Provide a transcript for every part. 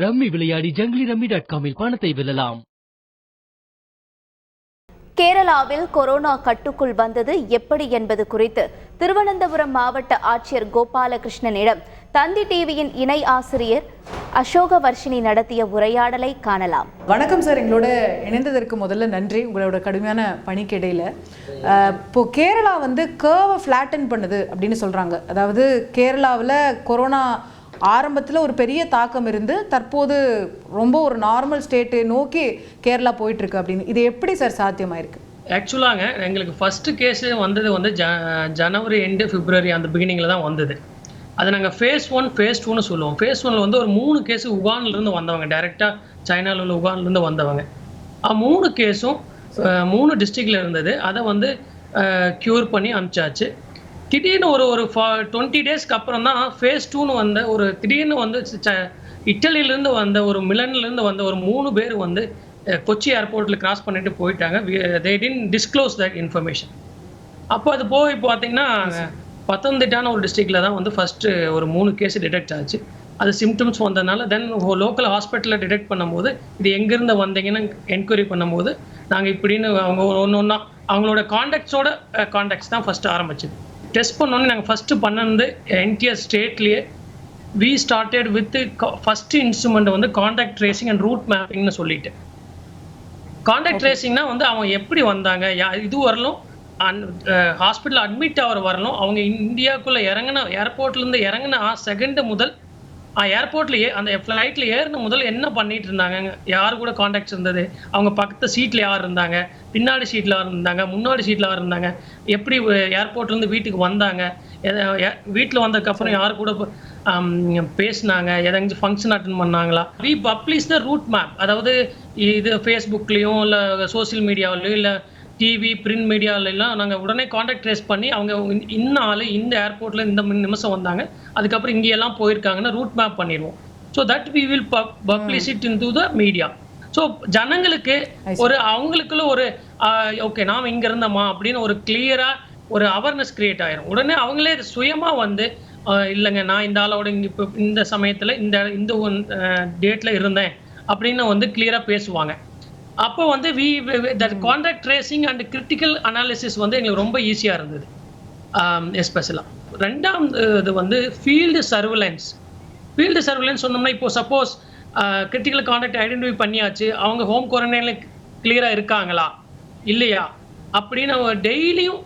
Rummy விளையாடி junglyrummy.com-இல் பணத்தை வெல்லலாம். கேரளாவில் கொரோனா கட்டுக்குள் வந்தது எப்படி என்பது குறித்து திருவனந்தபுரம் மாவட்ட ஆட்சியர் கோபாலகிருஷ்ணனிடம் தந்தி டிவியின் இணை ஆசிரியர் அசோக வர்ஷினி நடத்திய உரையாடலை காணலாம். வணக்கம் சார், எங்களோட இணைந்ததற்கு முதல்ல நன்றி. உங்களோட கடுமையான பணிக்கு இடையில இப்போ கேரளா கர்வை ஃப்ளாட்டன் பண்ணுது அப்படின்னு சொல்றாங்க. அதாவது கேரளாவில் கொரோனா ஆரம்பத்தில் ஒரு பெரிய தாக்கம் இருந்து தற்போது ரொம்ப ஒரு நார்மல் ஸ்டேட்டு நோக்கி கேரளா போயிட்டு இருக்கு அப்படின்னு, இது எப்படி சார் சாத்தியமாயிருக்கு? ஆக்சுவலாங்க எங்களுக்கு ஃபஸ்ட்டு கேஸு வந்தது ஜனவரி எண்டு பிப்ரவரி அந்த பிகினிங்கில் தான் வந்தது. அது நாங்கள் ஃபேஸ் 1 ஃபேஸ் 2ன்னு சொல்லுவோம். ஃபேஸ் 1 ஒரு 3 கேஸு உகான்லேருந்து வந்தவங்க, டைரெக்டாக சைனாவில் உள்ள உகான்லேருந்து வந்தவங்க. 3 கேஸும் 3 டிஸ்ட்ரிக்டில் இருந்தது. அதை க்யூர் பண்ணி அனுப்பிச்சாச்சு. திடீர்னு ஒரு 20 டேஸ்க்கு அப்புறம் தான் ஃபேஸ் 2ன்னு வந்த ஒரு திடீர்னு இட்டலியிலேருந்து வந்த ஒரு மிலன்லேருந்து வந்த ஒரு 3 பேர் கொச்சி ஏர்போர்ட்டில் கிராஸ் பண்ணிட்டு போயிட்டாங்க. they didn't disclose that information. அப்போ அது போய் பார்த்தீங்கன்னா பத்தனந்திட்டான ஒரு டிஸ்ட்ரிக்டில் தான் ஃபஸ்ட்டு ஒரு 3 கேஸ் டிடெக்ட் ஆச்சு. அது சிம்டம்ஸ் வந்ததுனால தென் லோக்கல் ஹாஸ்பிட்டலில் டிடெக்ட் பண்ணும்போது இது எங்கேருந்து வந்தீங்கன்னு என்கொயரி பண்ணும்போது நாங்கள் இப்படின்னு அவங்க ஒன்று அவங்களோட காண்டாக்ட்ஸ் தான் ஃபஸ்ட்டு ஆரம்பிச்சுது. டெஸ்ட் பண்ணோன்னே நாங்கள் ஃபஸ்ட்டு பண்ணது என்டிஆர் ஸ்டேட்லேயே we started with first instrument contact tracing and route மேப்பிங்னு சொல்லிட்டு. காண்டாக்ட் ட்ரேசிங்னா அவங்க எப்படி வந்தாங்க, இது வரலும் ஹாஸ்பிட்டல் அட்மிட் ஆகிற வரலும் அவங்க இந்தியாவுக்குள்ளே ஏர்போர்ட்லேருந்து இறங்கின செகண்டு முதல் ஏர்போர்ட்லேயே அந்த ஃப்ளைட்டில் ஏறின முதல் என்ன பண்ணிட்டு இருந்தாங்க, யார் கூட காண்டாக்ட்ஸ் இருந்தது, அவங்க பக்கத்து சீட்டில் யார் இருந்தாங்க, பின்னாடி சீட்டில் யார் இருந்தாங்க, முன்னாடி சீட்டில் யார் இருந்தாங்க, எப்படி ஏர்போர்ட்லேருந்து வீட்டுக்கு வந்தாங்க, வீட்டில் வந்ததுக்கப்புறம் யார் கூட பேசினாங்க, ஏதாச்சும் ஃபங்க்ஷன் அட்டன் பண்ணாங்களா. We publish the route map. அதாவது இது ஃபேஸ்புக்லேயும் இல்லை சோசியல் மீடியாவிலையும் இல்லை டிவி பிரிண்ட் மீடியாவிலாம் நாங்கள் உடனே காண்டாக்ட் ட்ரேஸ் பண்ணி அவங்க இந்த ஏர்போர்ட்டில் இந்த நிமிஷம் வந்தாங்க, அதுக்கப்புறம் இங்கேயெல்லாம் போயிருக்காங்கன்னா ரூட் மேப் பண்ணிடுவோம். So that we will publish it in to the media. ஸோ ஜனங்களுக்கு அவங்களுக்குள்ள ஓகே நாம் இங்கே இருந்தோமா அப்படின்னு ஒரு கிளியராக ஒரு அவேர்னஸ் கிரியேட் ஆயிரும். உடனே அவங்களே சுயமாக இல்லைங்க நான் இந்த ஆளோட இப்போ இந்த சமயத்தில் இந்த டேட்டில் இருந்தேன் அப்படின்னு கிளியராக பேசுவாங்க. அப்போ contact tracing and critical analysis எங்களுக்கு ரொம்ப ஈஸியாக இருந்தது. எஸ்பெஷலாக ரெண்டாவது ஃபீல்டு சர்வலன்ஸ் சொன்னோம்னா இப்போ சப்போஸ் கிரிட்டிக்கல் காண்டாக்ட் ஐடென்டிஃபை பண்ணியாச்சு, அவங்க ஹோம் குவாரண்டைனில் கிளியராக இருக்காங்களா இல்லையா அப்படின்னு டெய்லியும்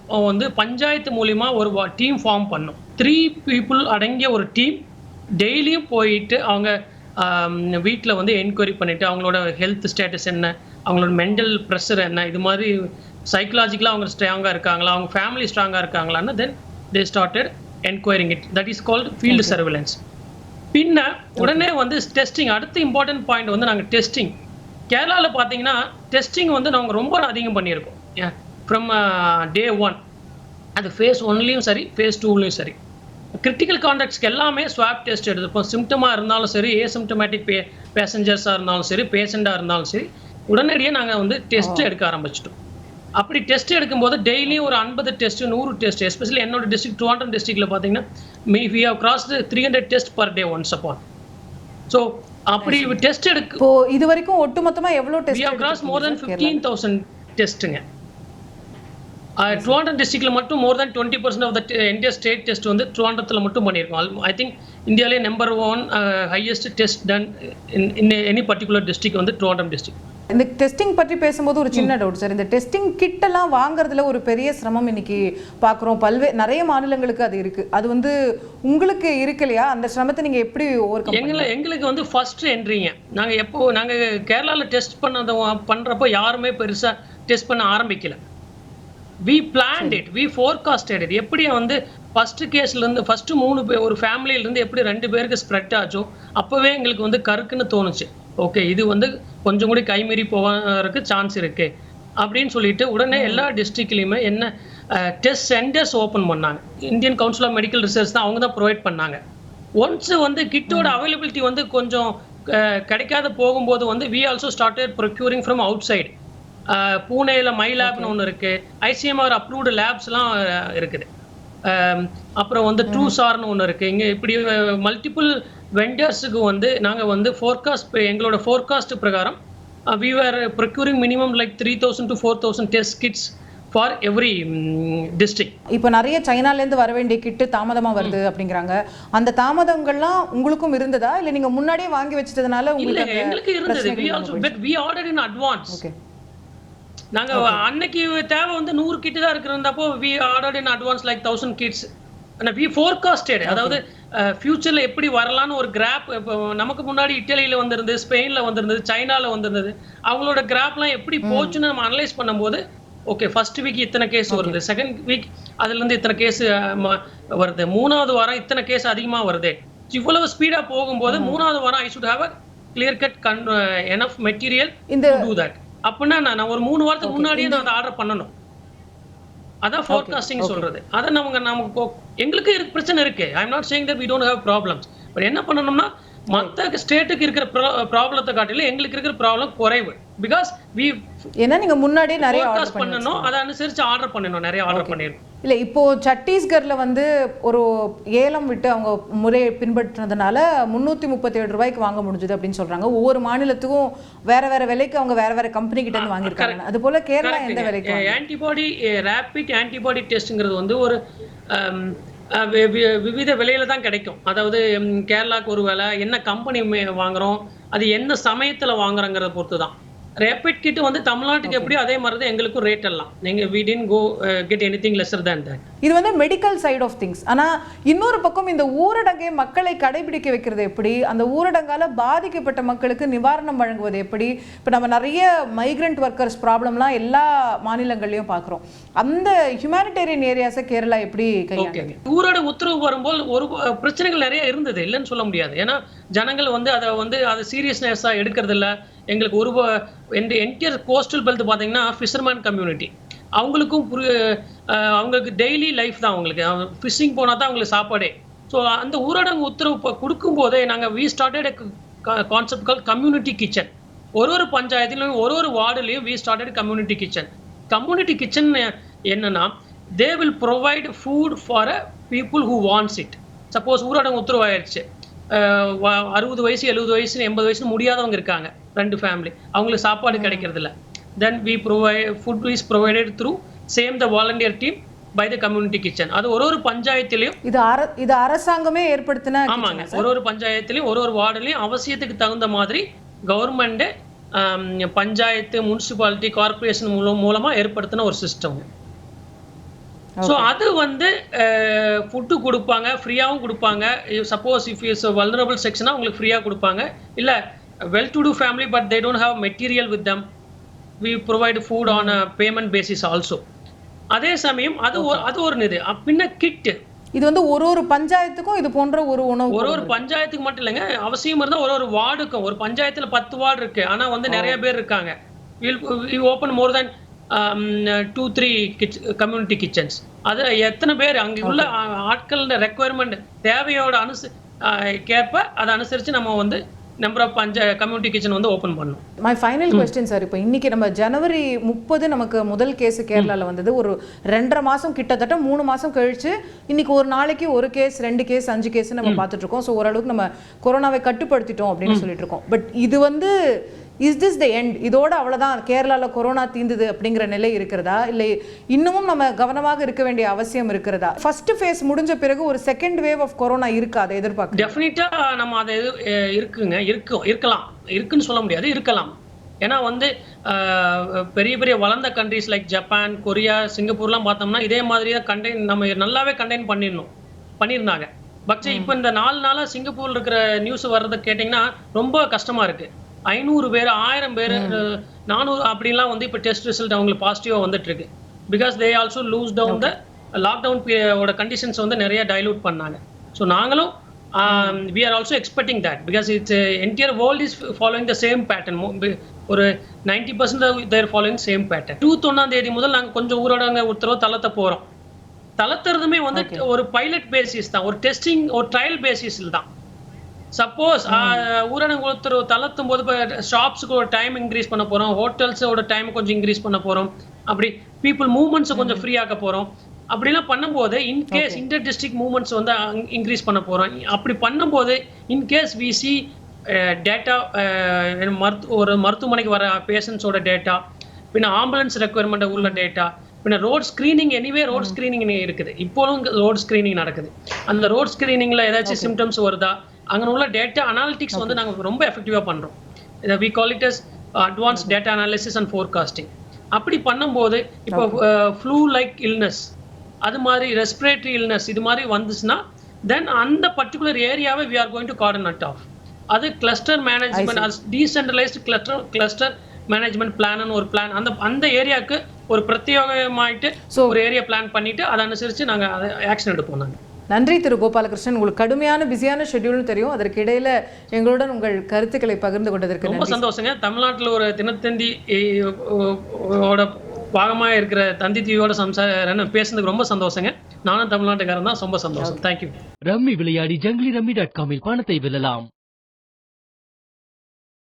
பஞ்சாயத்து மூலிமா ஒரு டீம் ஃபார்ம் பண்ணும். 3 people அடங்கிய ஒரு டீம் டெய்லியும் போயிட்டு அவங்க வீட்டில் என்கொயரி பண்ணிவிட்டு அவங்களோட ஹெல்த் ஸ்டேட்டஸ் என்ன, அவங்களோட மென்டல் ப்ரெஷர் என்ன, இது மாதிரி சைக்கலாஜிக்கலாக அவங்க ஸ்ட்ராங்காக இருக்காங்களா, அவங்க ஃபேமிலி ஸ்ட்ராங்காக இருக்காங்களான்னு then they started enquiring it. That is called field surveillance. பின்ன உடனே டெஸ்டிங். அடுத்த இம்பார்ட்டன்ட் பாயிண்ட் நாங்கள் டெஸ்டிங். கேரளாவில் பார்த்தீங்கன்னா டெஸ்டிங் நாங்கள் ரொம்ப அதிகம் பண்ணியிருக்கோம். ஃப்ரம் day 1 அது ஃபேஸ் 1லேயும் சரி ஃபேஸ் 2லேயும் சரி கிரிட்டிக்கல் காண்டாக்ட்ஸ்க்கு எல்லாமே ஸ்வாப் டெஸ்ட் எடுத்துப்போம். சிம்டமாக இருந்தாலும் சரி, ஏசிம்டமேட்டிக் பேசஞ்சர்ஸாக இருந்தாலும் சரி, பேஷண்ட்டாக இருந்தாலும் சரி, உடனடியாக நாங்கள் டெஸ்ட் எடுக்க ஆரம்பிச்சிட்டோம். அப்படி டெஸ்ட் எடுக்கும்போது டெய்லியும் ஒரு 50 டெஸ்ட் 100 டெஸ்ட், எஸ்பெஷலி என்னோட டிஸ்ட்ரிக்ட் ட்ரிவாண்ட்ரம் டிஸ்ட்ரிக்டில் பார்த்தீங்கன்னா we have crossed 300 test per day once upon. So அப்படி டெஸ்ட் இப்போ இது வரைக்கும் ஒட்டுமொத்தமாக எவ்வளோ test? we have crossed more than 15,000 டெஸ்ட்டுங்க. ட்ரிவாண்ட்ரம் டிஸ்ட்ரிக்டில் மட்டும் more than 20% of the entire state test ட்ரிவாண்ட்ரத்தில் மட்டும் பண்ணியிருக்கோம். ஐ திங்க் இந்தியாவிலே number 1 highest test done in any particular district Trivandrum district. இந்த டெஸ்டிங் பற்றி பேசும்போது ஒரு சின்ன டவுட் சார். இந்த டெஸ்டிங் கிட்டெல்லாம் வாங்குறதுல ஒரு பெரிய சிரமம் இன்னைக்கு பார்க்குறோம். நிறைய மாநிலங்களுக்கு அது இருக்குது. அது உங்களுக்கு இருக்கு இல்லையா? அந்த சிரமத்தை நீங்கள் எப்படி எங்களுக்கு ஃபர்ஸ்ட் என்ட்ரிங்க. நாங்கள் கேரளாவில் டெஸ்ட் பண்ணுறப்போ யாருமே பெருசாக டெஸ்ட் பண்ண ஆரம்பிக்கல. we planned it, we forecasted it. எப்படி ஃபஸ்ட்டு கேஸ்லேருந்து ஃபஸ்ட்டு 3 பேர் ஒரு ஃபேமிலியிலேருந்து எப்படி 2 பேருக்கு ஸ்ப்ரெட் ஆச்சோ அப்போவே எங்களுக்கு கருக்குன்னு தோணுச்சு. ஓகே இது கொஞ்சம் கூட கைமீறி போகிறதுக்கு சான்ஸ் இருக்குது அப்படின்னு சொல்லிட்டு உடனே எல்லா டிஸ்ட்ரிக்ட்லேயுமே என்ன டெஸ்ட் சென்டர்ஸ் ஓப்பன் பண்ணாங்க. Indian Council of Medical Research தான் அவங்க தான் ப்ரொவைட் பண்ணாங்க. ஒன்ஸ் கிட்டோட அவைலபிலிட்டி கொஞ்சம் கிடைக்காத போகும்போது we also started procuring from outside. பூனேயில் மை லேப்னு ஒன்று இருக்குது, ஐசிஎம்ஆர் அப்ரூவ்டு லேப்ஸ்லாம் இருக்குது. அப்புறம் ட்ரூசார்னு ஒன்று இருக்குது. இங்கே இப்படி மல்டிபிள் வெண்டர்ஸுக்கு வந்து நாங்கள் வந்து ஃபோர்காஸ்ட் எங்களோட ஃபோர்காஸ்ட் பிரகாரம் we were procuring minimum like 3,000 to 4,000 test kits for every district. இப்போ நிறைய சைனாலேருந்து வர வேண்டிய கிட்டு தாமதமாக வருது அப்படிங்கிறாங்க. அந்த தாமதங்கள்லாம் உங்களுக்கும் இருந்ததா இல்லை நீங்கள் முன்னாடியே வாங்கி வச்சதுனால உங்களுக்கு எங்களுக்கு இருந்தது. we ordered in advance. Okay. நாங்கள் அன்னைக்கு தேவை வந்து 100 கிட்டு தான் இருக்கிறப்போ we ordered in advance like 1,000 kits. we forecasted, அதாவது ஃபியூச்சர்ல எப்படி வரலான்னு ஒரு கிராப். இப்போ நமக்கு முன்னாடி இட்டலியில வந்திருந்தது, ஸ்பெயின்ல வந்திருந்தது, சைனால வந்திருந்தது. அவங்களோட கிராப்லாம் எப்படி போச்சுன்னு நம்ம அனலைஸ் பண்ணும்போது ஓகே ஃபர்ஸ்ட் வீக் இத்தனை கேஸ் வருது, செகண்ட் வீக் அதுல இருந்து இத்தனை கேஸ் வருது, மூணாவது வாரம் இத்தனை கேஸ் அதிகமா வருது. இவ்வளவு ஸ்பீடா போகும்போது மூணாவது வாரம் I should have a clear cut enough material to to that. அப்படின்னா நான் ஒரு 3 வாரத்துக்கு முன்னாடியே நான் அதை ஆர்டர் பண்ணணும். அதான் ஃபோர்காஸ்டிங் சொல்றது. அதை நமக்கு எங்களுக்கு பிரச்சனை இருக்கு. I am not saying that we don't have problems. But என்ன பண்ணணும்னா மற்ற ஸ்டேட்டுக்கு இருக்கிற ப்ராப்ளத்தை காட்டிலும் எங்களுக்கு இருக்கிற ப்ராப்ளம் குறைவு. பிகாஸ் ஏன்னா நீங்க முன்னாடியே நிறைய ஆர்டர் பண்ணணும், அதை அனுசரிச்சு ஆர்டர் பண்ணணும், நிறைய ஆர்டர் பண்ணிடணும். இல்லை இப்போ சத்தீஸ்கர்ல வந்து ஒரு ஏலம் விட்டு அவங்க முறையை பின்பற்றினதுனால 337 ரூபாய்க்கு வாங்க முடிஞ்சது அப்படின்னு சொல்றாங்க. ஒவ்வொரு மாநிலத்துக்கும் வேற வேற விலைக்கு அவங்க வேற வேற கம்பெனி கிட்ட இருந்து வாங்கியிருக்காங்க. அது போல கேரளா எந்த விலைக்கு? ஆன்டிபாடி ரேபிட் ஆன்டிபாடி டெஸ்ட்ங்கிறது வந்து ஒரு விவித விலையில தான் கிடைக்கும். அதாவது கேரளாவுக்கு ஒரு விலை, என்ன கம்பெனி வாங்குறோம், அது எந்த சமயத்துல வாங்குறோங்கிறத பொறுத்து தான். ரேபிட் கிட் வந்து தமிழ்நாட்டுக்கு எப்படியோ அதே மாதிரி தான் எங்களுக்கும் ரேட் எல்லாம். நீங்க we didn't go get anything lesser than that. இது வந்து மெடிக்கல் சைட் ஆஃப் திங்ஸ். ஆனா இன்னொரு பக்கம் இந்த ஊரடங்கை மக்களை கடைபிடிக்க வைக்கிறது எப்படி, அந்த ஊரடங்கால பாதிக்கப்பட்ட மக்களுக்கு நிவாரணம் வழங்குவது எப்படி? இப்போ நம்ம நிறைய மைக்ரண்ட் ஒர்க்கர்ஸ் ப்ராப்ளம்லாம் எல்லா மாநிலங்கள்லயும் பார்க்குறோம். அந்த ஹியூமானிட்டேரியன் ஏரியாஸை கேரளா எப்படி கையாளுங்க? ஊரடங்கு உத்தரவு வரும்போது ஒரு பிரச்சனைகள் நிறைய இருந்தது, இல்லைன்னு சொல்ல முடியாது. ஏன்னா ஜனங்கள் வந்து அதை சீரியஸ்னஸா எடுக்கிறது இல்லை. எங்களுக்கு ஒரு என்டையர் கோஸ்டல் பெல்ட் பார்த்தீங்கன்னா ஃபிஷர்மேன் கம்யூனிட்டி, அவங்களுக்கு டெய்லி லைஃப் தான். அவங்களுக்கு ஃபிஷிங் போனால் தான் அவங்களுக்கு சாப்பாடே. ஸோ அந்த ஊரடங்கு உத்தரவு கொடுக்கும் போதே நாங்கள் we started concept call community kitchen. ஒரு பஞ்சாயத்துலையும் ஒரு வார்டுலையும் we started community kitchen. Community kitchen என்னன்னா they will provide food for a people who wants it. Suppose ஊரடங்கு உத்தரவு ஆயிடுச்சு, 60 வயசு 70 வயசு 80 வயசு முடியாதவங்க இருக்காங்க, 2 ஃபேமிலி, அவங்களுக்கு சாப்பாடு கிடைக்கிறது இல்லை. Then we provide food is provided through same the volunteer team by the community kitchen. அது ஒரு பஞ்சாயத்துலையும் இது அரசாங்கமே ஏற்படுத்தின. ஆமாங்க, ஒரு பஞ்சாயத்துலையும் ஒரு வார்டுலையும் அவசியத்துக்கு தகுந்த மாதிரி கவர்மெண்ட், பஞ்சாயத்து, முனிசிபாலிட்டி, கார்பரேஷன் மூலமா ஏற்படுத்தின ஒரு சிஸ்டம். ஸோ அது வந்து ஃபுட்டு கொடுப்பாங்க, ஃப்ரீயாகவும் கொடுப்பாங்க. சப்போஸ் இஃப் இஸ் வல்னரபிள் செக்ஷனாக உங்களுக்கு ஃப்ரீயாக கொடுப்பாங்க. இல்லை well to do family but they don't have material with them, we provide food on a payment basis also. அதே சமயம் அது ஒரு இது. பின்ன கிட்டு இது வந்து ஒரு பஞ்சாயத்துக்கும் இது போன்ற ஒரு உணவு ஒரு பஞ்சாயத்துக்கு மட்டும் இல்லைங்க, அவசியம் இருந்தால் ஒரு வார்டுக்கும். ஒரு பஞ்சாயத்தில் 10 வார்டு இருக்கு, ஆனால் வந்து நிறைய பேர் இருக்காங்க. We open more than 2-3 community kitchens. அது எத்தனை பேர் அங்கே உள்ள ஆட்கள் ரெக்குவயர்மெண்ட் தேவையோட கேட்ப அதை அனுசரித்து நம்ம வந்து நம்பர் ஆஃப் கம்யூனிட்டி கிச்சன் வந்து ஓப்பன் பண்ணணும். மை ஃபைனல் கொஸ்டின் சார், இப்போ இன்னைக்கு நம்ம ஜனவரி 30 நமக்கு முதல் கேஸ் கேரளாவில் வந்தது. ஒரு 2.5 மாதம் கிட்டத்தட்ட 3 மாதம் கழிச்சு இன்னைக்கு ஒரு நாளைக்கு 1 கேஸ் 2 கேஸ் 5 கேஸ் நம்ம பார்த்துட்டு இருக்கோம். ஸோ ஓரளவுக்கு நம்ம கொரோனாவை கட்டுப்படுத்திட்டோம் அப்படின்னு சொல்லிட்டு இருக்கோம். பட் இது வந்து இஸ் திஸ் த எண்ட்? இதோட அவ்வளோதான் கேரளாவில் கொரோனா தீர்ந்தது அப்படிங்கிற நிலை இருக்கிறதா, இல்லை இன்னமும் நம்ம கவனமாக இருக்க வேண்டிய அவசியம் இருக்கிறதா? ஃபர்ஸ்ட் ஃபேஸ் முடிஞ்ச பிறகு ஒரு செகண்ட் வேவ் ஆஃப் கொரோனா இருக்கா, அதை எதிர்பார்க்க? டெஃபினட்டா நம்ம அதை இருக்குன்னு சொல்ல முடியாது, இருக்கலாம். ஏன்னா வந்து பெரிய பெரிய வளர்ந்த கண்ட்ரிஸ் லைக் ஜப்பான், கொரியா, சிங்கப்பூர்லாம் பார்த்தோம்னா இதே மாதிரி தான் நம்ம நல்லாவே கண்டெயின் பண்ணியிருந்தாங்க. பட் இப்போ இந்த 4 நாளாக சிங்கப்பூர்ல இருக்கிற நியூஸ் வர்றதை கேட்டிங்கன்னா ரொம்ப கஷ்டமா இருக்கு. 500 பேர் 1000 பேர் 400 அப்படின்லாம் வந்து இப்போ டெஸ்ட் ரிசல்ட் அவங்களுக்கு பாசிட்டிவாக வந்துட்டு இருக்கு. Because they also loose down the lockdown conditions வந்து நிறைய டைலூட் பண்ணாங்க. ஸோ நாங்களும் we are also expecting that because it's entire world is following the same pattern. ஒரு 90% they are following same pattern. 21ஆம் தேதி முதல் நாங்கள் கொஞ்சம் ஊரடங்கு உத்தரவு தளர்த்துறதுமே வந்து ஒரு பைலட் பேசிஸ் தான், ஒரு டெஸ்டிங், ஒரு ட்ரையல் பேசிஸில் தான். சப்போஸ் ஊரடங்கு உத்தரவு தளர்த்தும் போது இப்போ ஷாப்ஸுக்கு ஒரு டைம் இன்க்ரீஸ் பண்ண போகிறோம், ஹோட்டல்ஸோட டைம் கொஞ்சம் இன்க்ரீஸ் பண்ண போகிறோம், அப்படி பீப்புள் மூவ்மெண்ட்ஸை கொஞ்சம் ஃப்ரீ ஆக்க போகிறோம். அப்படிலாம் பண்ணும்போது இன்கேஸ் இன்டர் டிஸ்ட்ரிக்ட் மூவ்மெண்ட்ஸ் வந்து இன்க்ரீஸ் பண்ண போகிறோம். அப்படி பண்ணும்போது இன்கேஸ் வி சி டேட்டா ஒரு மருத்துவமனைக்கு வர பேஷண்ட்ஸோட டேட்டா, பின்ன ஆம்புலன்ஸ் ரெக்குயர்மெண்ட் உள்ள டேட்டா, பின்ன ரோட் ஸ்க்ரீனிங் ரோட் ஸ்க்ரீனிங் இருக்குது. இப்போவும் ரோட் ஸ்க்ரீனிங் நடக்குது. அந்த ரோட் ஸ்க்ரீனிங்கில் ஏதாச்சும் சிம்டம்ஸ் வருதா, அங்கே உள்ள டேட்டா அனாலிட்டிக்ஸ் வந்து நாங்கள் ரொம்ப எஃபெக்டிவாக பண்ணுறோம். இதை we call it as advance data analysis and forecasting. அப்படி பண்ணும்போது இப்போ ஃப்ளூ லைக் இல்னஸ், அது மாதிரி ரெஸ்பிரேட்டரி இல்னஸ் இது மாதிரி வந்துச்சுன்னா தென் அந்த பர்டிகுலர் ஏரியாவை we are going to coordinate of. அது cluster management, decentralised cluster management பிளான்னு ஒரு பிளான் அந்த ஏரியாவுக்கு ஒரு பிரத்யேகமாயிட்டு ஒரு ஏரியா பிளான் பண்ணிட்டு அதை அனுசரித்து நாங்கள் அதை ஆக்ஷன் எடுப்போம். நாங்கள் நன்றி திரு கோபாலகிருஷ்ணன். உங்களுக்கு கடுமையான பிஸியான ஷெட்யூல்னு தெரியும். அதற்கு இடையில எங்களுடன் உங்கள் கருத்துக்களை பகிர்ந்து கொண்டதற்கு ரொம்ப சந்தோஷங்க. தமிழ்நாட்டில் ஒரு தினத்தந்தி பாகமாக இருக்கிற தந்தி டிவியோட பேசுனதுக்கு ரொம்ப சந்தோஷங்க. நானும் தமிழ்நாட்டுக்காரன் தான், ரொம்ப சந்தோஷம். தேங்க்யூ. ரம்மி விளையாடி ஜங்கிலி ரம்மி.com பணத்தை வெல்லலாம்.